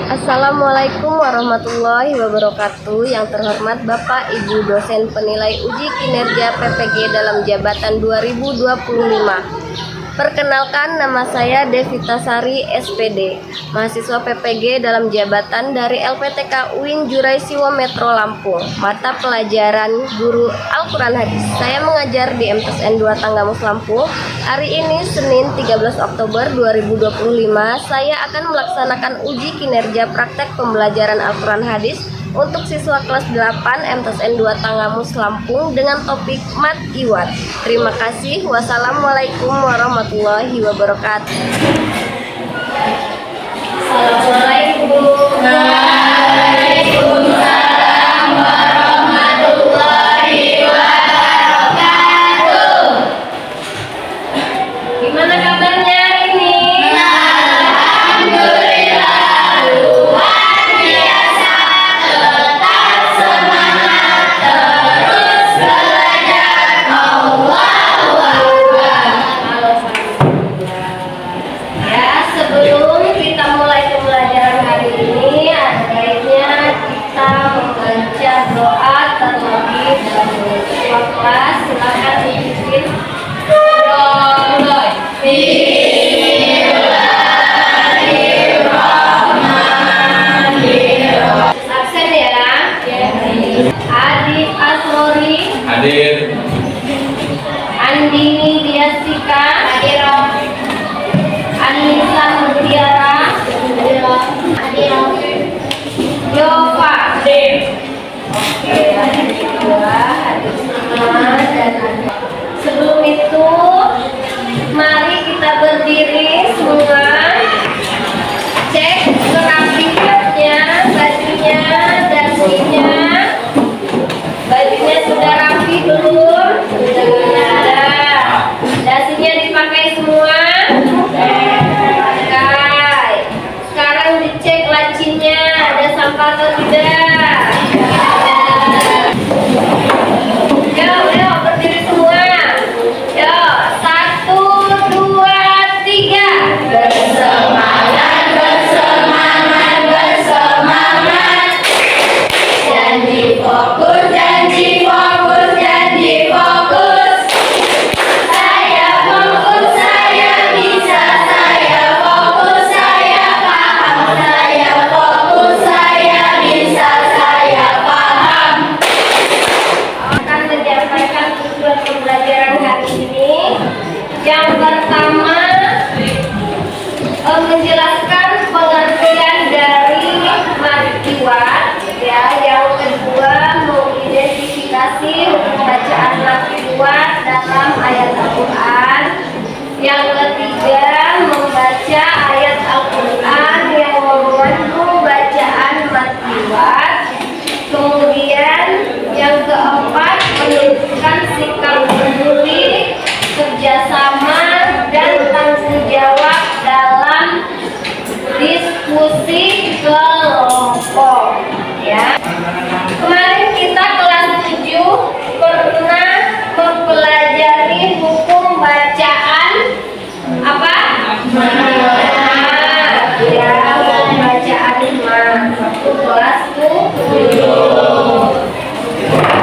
Assalamualaikum warahmatullahi wabarakatuh. Yang terhormat Bapak Ibu dosen penilai uji kinerja PPG dalam jabatan 2025. Perkenalkan, nama saya Devita Sari SPD, mahasiswa PPG dalam jabatan dari LPTK UIN Jurai Siwo Metro Lampung. Mata pelajaran Guru Al-Quran Hadis. Saya mengajar di MTSN 2 Tanggamus Lampung. Hari ini Senin 13 Oktober 2025, saya akan melaksanakan uji kinerja praktek pembelajaran Al-Quran Hadis untuk siswa kelas 8 MTSN 2 Tanggamus Lampung dengan topik Mat Iwat. Terima kasih. Wassalamualaikum warahmatullahi wabarakatuh. Assalamualaikum. Waalaikumsalam warahmatullahi wabarakatuh. Gimana kabarnya ini? Alhamdulillah, luar biasa. Tetap semangat, terus belajar. Allahu Akbar. Ya, sebelum kita mulai pembelajaran hari ini, ada baiknya kita membaca doa terlebih dahulu. Kelas, silakan dipimpin. Absen ya. Adi Asrori. Hadir. Andini Diastika. Hadir. Anissa Mutiara. Hadir. Yova. Hadir. Oke, hadir dua, hadir semua dan hadir. Sebelum itu, mari kita berdiri semua. Cek kerapihannya, bajunya, dasinya. Bajunya sudah rapi belum? Sudah. Dasinya dipakai semua? Pakai. Sekarang dicek lacinya, ada sampah atau tidak? Yuk, berdiri semua. Yuk, 1, 2, 3. Bersemangat, bersemangat, bersemangat. Janji fokus, janji fokus, janji fokus. Saya fokus, saya bisa, saya fokus, saya paham. Saya fokus, saya bisa, saya paham. Akan menyampaikan tujuan pembelajaran hari ini. Yang pertama, menjelaskan pengertian dari Mat Iwat. Ya, yang kedua, mengidentifikasi hukum bacaan Mat Iwat dalam ayat Al-Quran. Yang ketiga, membaca ayat Al-Quran yang mengandung bacaan Mat Iwat. Kemudian yang keempat, menunjukkan sikap peduli, kerjasama, dan tanggung jawab dalam diskusi kelompok. Ya. Kemarin kita kelas 7 pernah mempelajari hukum bacaan apa? Ya, hukum bacaan waktu kelas 7.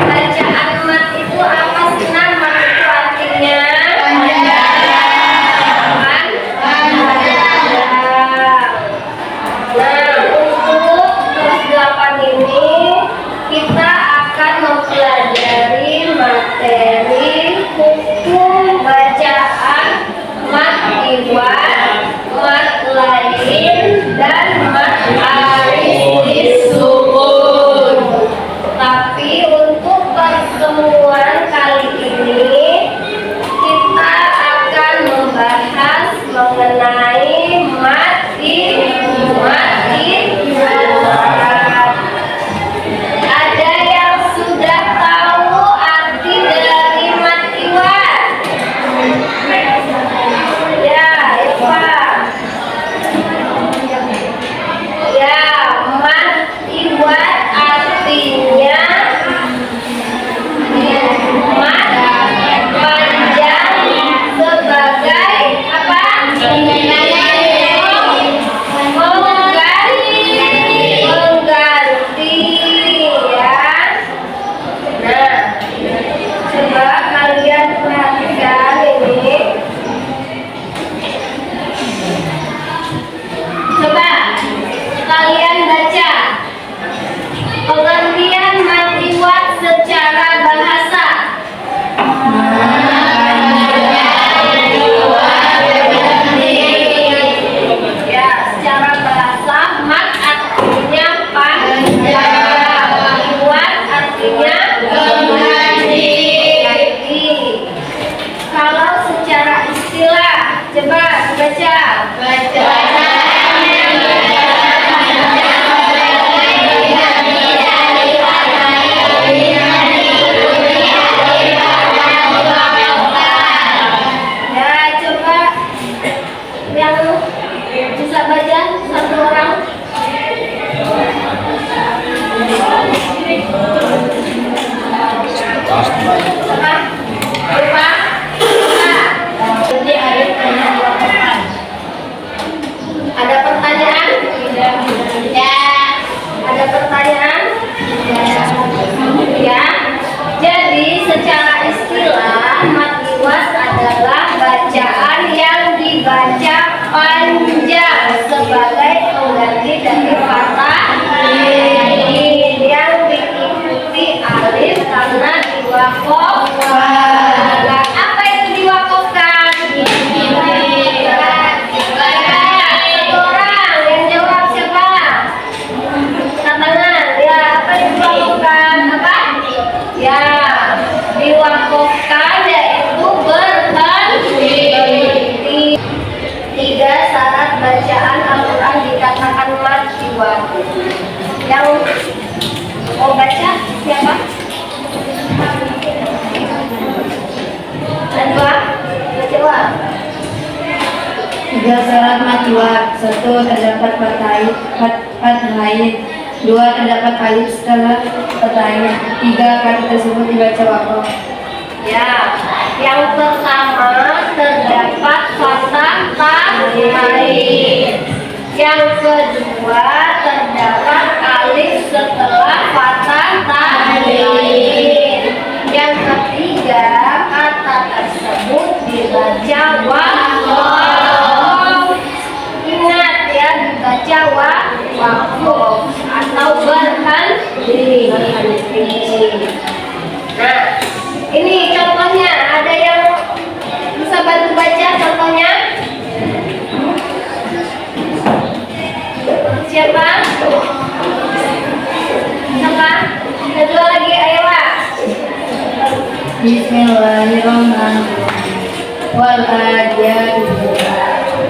Bacaan mat itu apa sih? Nama itu artinya panjang. Nah, Satu, terdapat fathahid. Dua, terdapat alif setelah fathahid. Tiga, kata tersebut dibaca wakof. Ya, yang pertama terdapat fathah tahlil. Yang kedua terdapat alif setelah fathah tahlil. Yang ketiga kata tersebut dibaca wakof. Ingat ya, dibaca wakof atau berhenti. Nah, ini contohnya, ada yang bisa bantu baca contohnya? Siapa? Siapa? Kedua lagi, ayolah. Bismillahirrahmanirrahim. Wal adiyati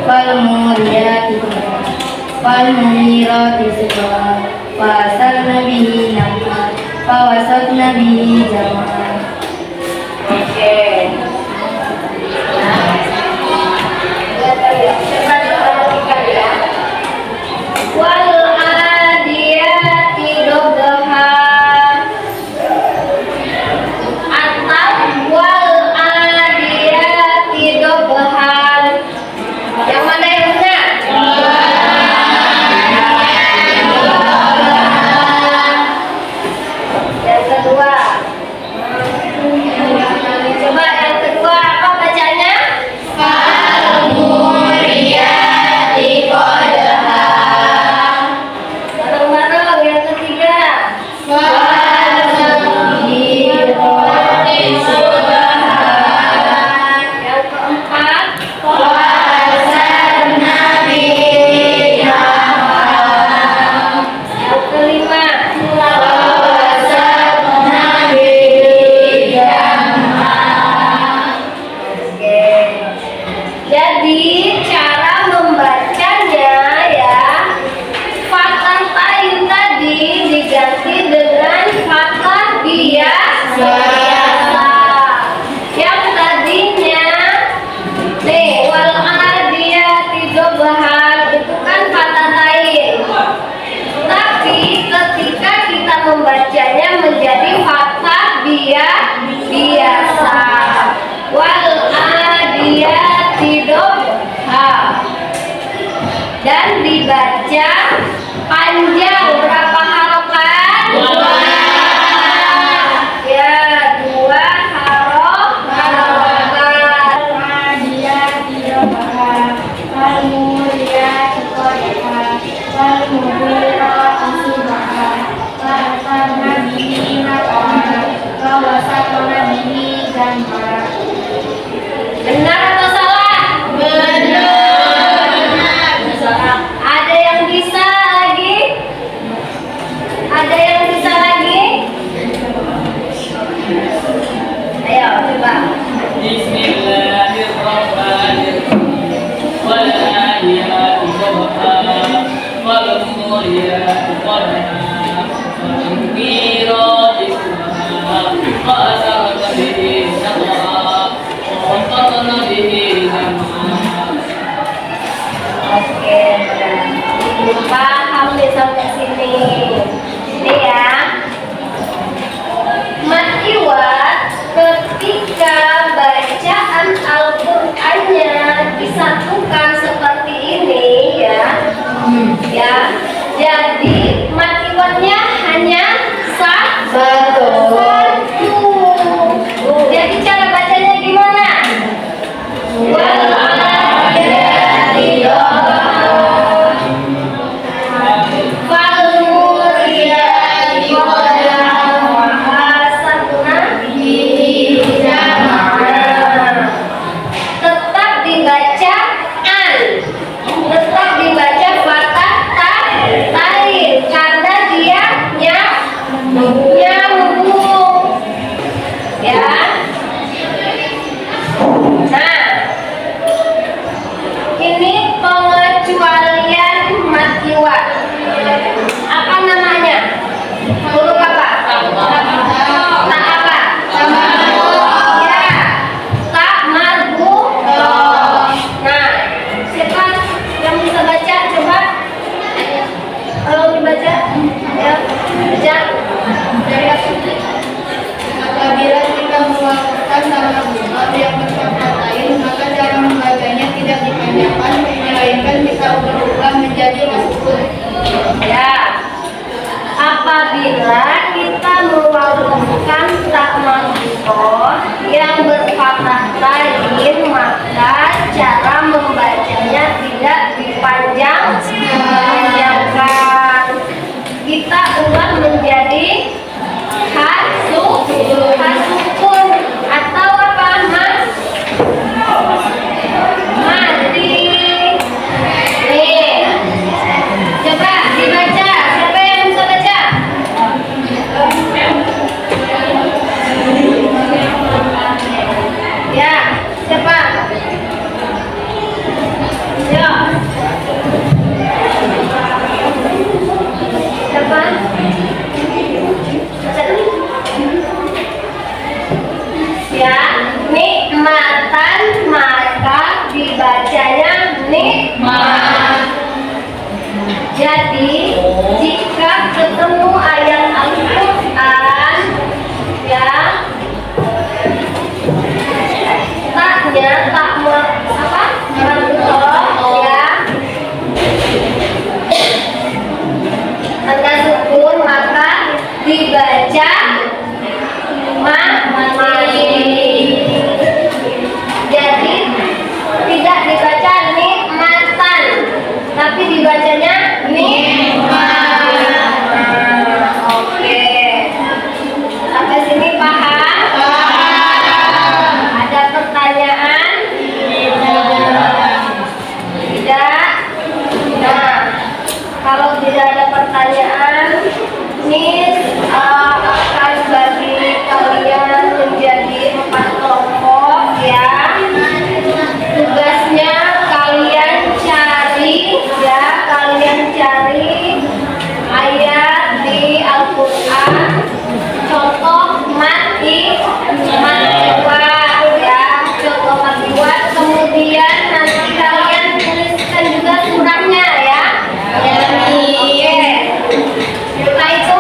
wal muriyati wal mughirati subha fasarna bihi nafha fawasatna bihi jam'a. Oke. Coba diperhatikan ya. Wal adiyati dobha atau wal adiyati dobha. Yang mana yang benar? Yang kedua. Coba yang kedua apa bacanya? Al-muriyati qadha. Bareng-bareng yang ketiga. Wal-mughirati subha. Yang keempat. Fasarna bihi nafha. Yang kelima. Fasarna bihi jam'a. Oke. Jadi cara membacanya ya, fathah tayin tadi diganti dengan fathah biasa. Yang tadinya nih wal adiyati dobhan itu kan fathah tayin. Tapi ketika kita membacanya menjadi fathah biasa. Wal adiyati dobha. Dan dibaca panjang berapa harokat? Dua. Ya, dua harokat. Adiyati dobha wal muriyati qadha wal mughirati subha fasarna bihi nafha fawasatna bihi jam'a. Benar atau salah? Benar. Ada yang bisa lagi? Ada yang bisa lagi? Ayo coba. Bismillahirrahmanirrahim. Wal adiyati dobha wal muriyati qadha wal mughirati subha fasarna bihi nafha fasarna bihi jam'a. Oke, paham nih sampai sini. Ini ya. Makiwat ketika bacaan Al-Qur'annya disatukan seperti ini ya. Ya. Jadi makiwatnya hanya satu. Jadi cara bacanya gimana? Wal adiyati dobha. Fal muriyati qadha. Fasarna bihi jam'a. Tetap dibaca an. Tetap dibaca fathah tayin karena Tolong dibaca. Ya, baca. Dari Astuti. Apabila kita mewakafkan nama Allah yang berkata lain, maka cara membacanya tidak dipanjangkan, melainkan kita ubah menjadi Astuti. Ya. Apabila kita mewakafkan nama Allah yang berfathah lain, maka cara membacanya tidak dipanjangkan. Kita ubah menjadi hasukun atau apa, Mas? Mati. Nih, coba dibaca. Siapa yang bisa baca? Ya, siapa? Ya. Siapa? Ya, nikmatan maka dibacanya nikmat. Jadi jika ketemu ayat Al-Quran, ya taknya tak apa? Marbutoh, ya. Tanda sukun maka dibaca mati. Jadi tidak dibaca nikmatan, tapi dibacanya nikmat. Oke. Sampai sini paham? Ada pertanyaan? Tidak? Nah, kalau tidak ada pertanyaan, Miss akan bagi kalian menjadi 4 kelompok, ya. Tugasnya kalian cari ayat di Al-Quran, contoh matiwat, ya, contoh matiwat. Kemudian nanti kalian tuliskan juga surahnya, ya. Oke. Setelah itu,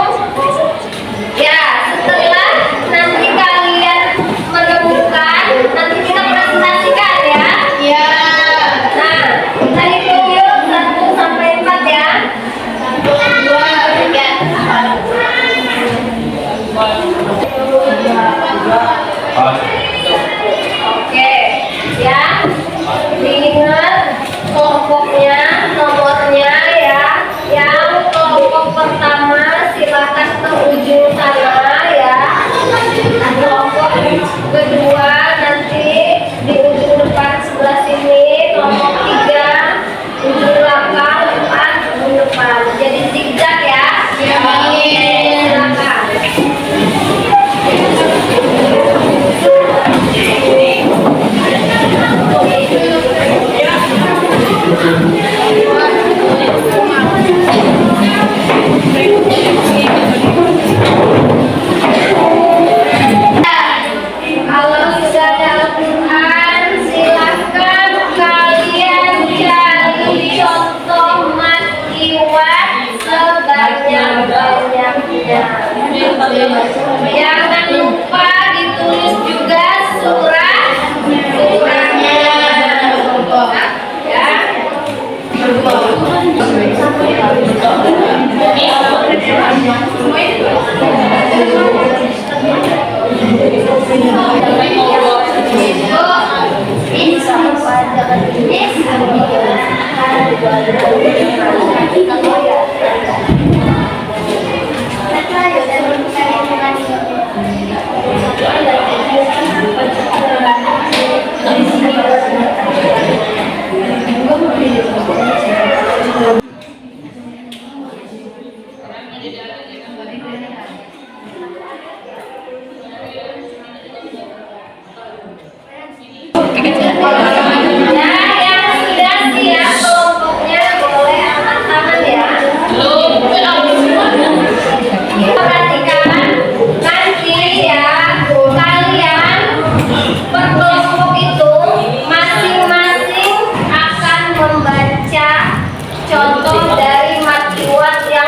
ya, setelah nanti kalian menemukan, nanti kita presentasikan, ya. Ya. Nah, kita hitung yuk 1 sampai 4, ya. 1, 2, 3. Oke, ya. Diingat kelompoknya, nomornya, ya. Yang kelompok pertama silakan ke ujung sana, ya. Kelompok kedua nanti di ujung depan sebelah sini. Kelompok 3 ujung belakang, 4 ujung depan. Jadi zigzag, ya. Silakan. Kalau sudah ada Al-Quran, silakan kalian cari contoh matiwat sebanyak-banyaknya. Jangan lupa ditulis juga surahnya. Ya. contoh dari matiwat yang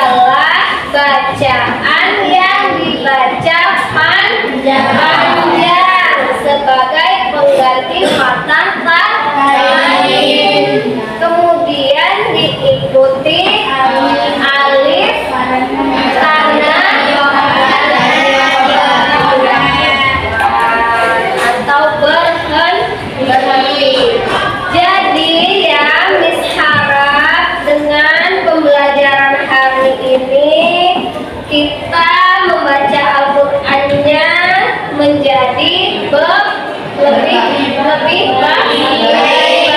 adalah bacaan yang dibaca panjang sebagai pengganti kata lain. Kemudian diikuti alif karena atau berhenti. Jadi ya Miss harap dengan pembelajaran hari ini kita membaca Al-Qur'annya menjadi lebih baik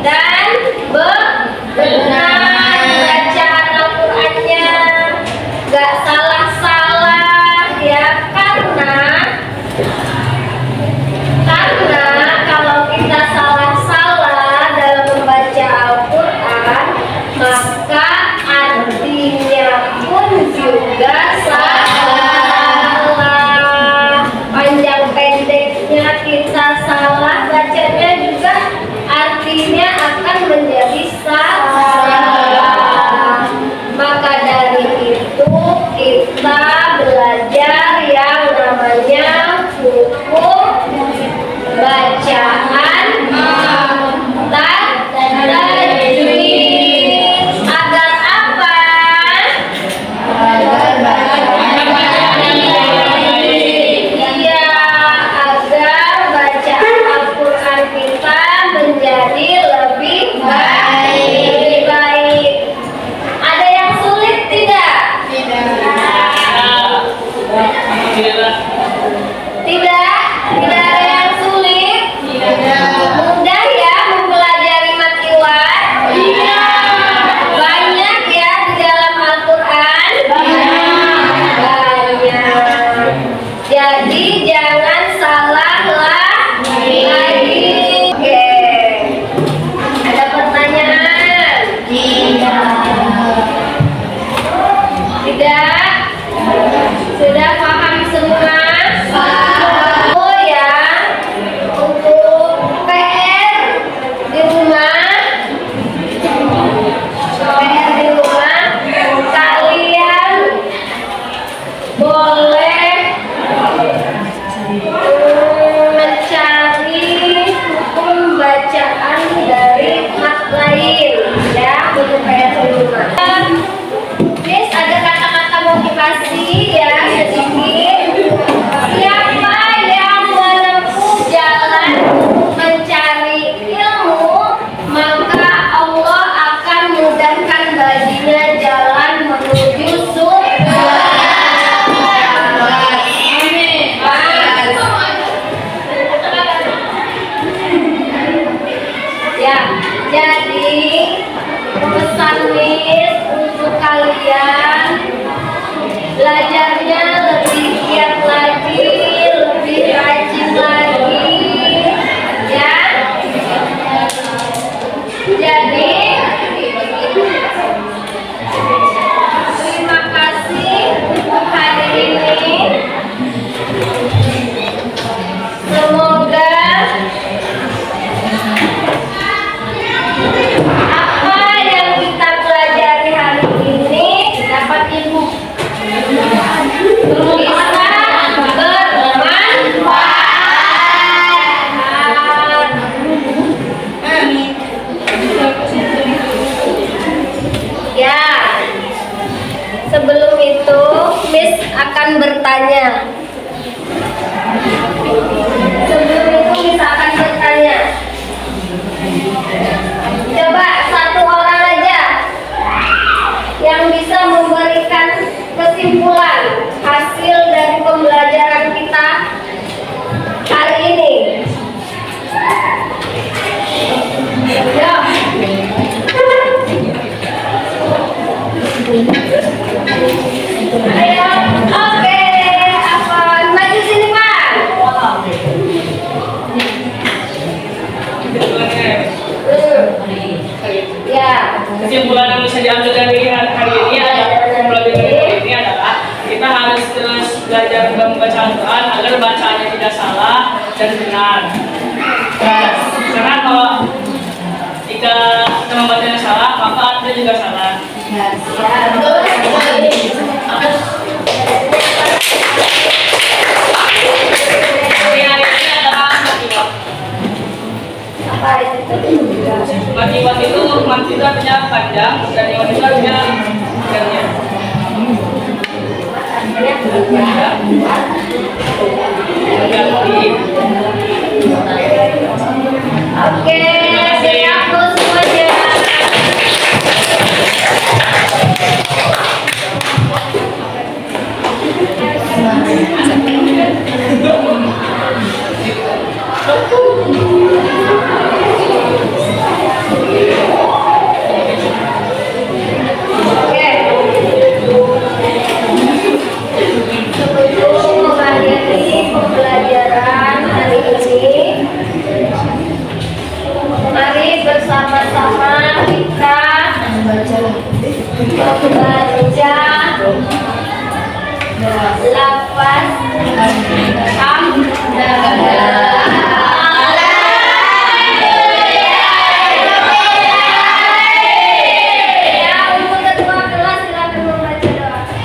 dan benar bacaan Al-Qur'annya gak salah-salah ya, karena kalau kita salah-salah dalam membaca Al-Qur'an maka artinya pun juga salah. Panjang pendeknya kita salah bacanya juga artinya akan menjadi salah. Maka dari itu kita belajar yang namanya hukum bacaan tajwid. Agar apa? Iya, agar bacaan Al-Qur'an kita menjadi lebih baik. Ada yang sulit tidak? Tidak ada yang sulit. Mudah ya mempelajari matiwat. Banyak ya di dalam Al-Qur'an. Banyak. Jadi jangan salah lagi. Oke. Ada pertanyaan? Tidak? Sudah paham semua? Oh ya, untuk PR di rumah, kalian boleh mencari hukum bacaan dari mat lain ya, untuk PR di rumah. Miss ada kata-kata motivasi ya sedikit. Siapa yang menempuh jalan mencari ilmu, maka Allah akan mudahkan baginya jalan menuju surga. Ya, jadi pesan Miss untuk kalian belajarnya lebih giat lagi, lebih rajin lagi ya. Jadi terima kasih untuk hari ini. Semoga apa yang kita pelajari hari ini dapat ilmu bisa bermanfaat. Ya, sebelum itu Miss akan bertanya. Coba satu orang aja yang bisa memberikan kesimpulan hasil dari pembelajaran kita hari ini. Ya. Ayo, oke, apa maju sini Pak? Ya. Kesimpulan yang bisa diambil dari hari ini adalah kita harus terus belajar membaca Al-Quran agar bacaannya tidak salah dan benar. Karena kalau jika kita membacanya salah, maka artinya juga salah. Hari ini adalah Makiwat. Apa itu? Makiwat itu mat itu artinya panjang dan iwat itu artinya panjangnya. Oke, dari aku semuanya. Oke. Sebelum mengakhiri pembelajaran hari ini, mari bersama-sama kita membaca lafaz ya, untuk ketua kelas silakan membaca doa.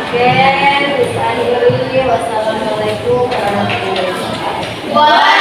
Oke, bisa akhiri. Wassalamualaikum warahmatullahi wabarakatuh.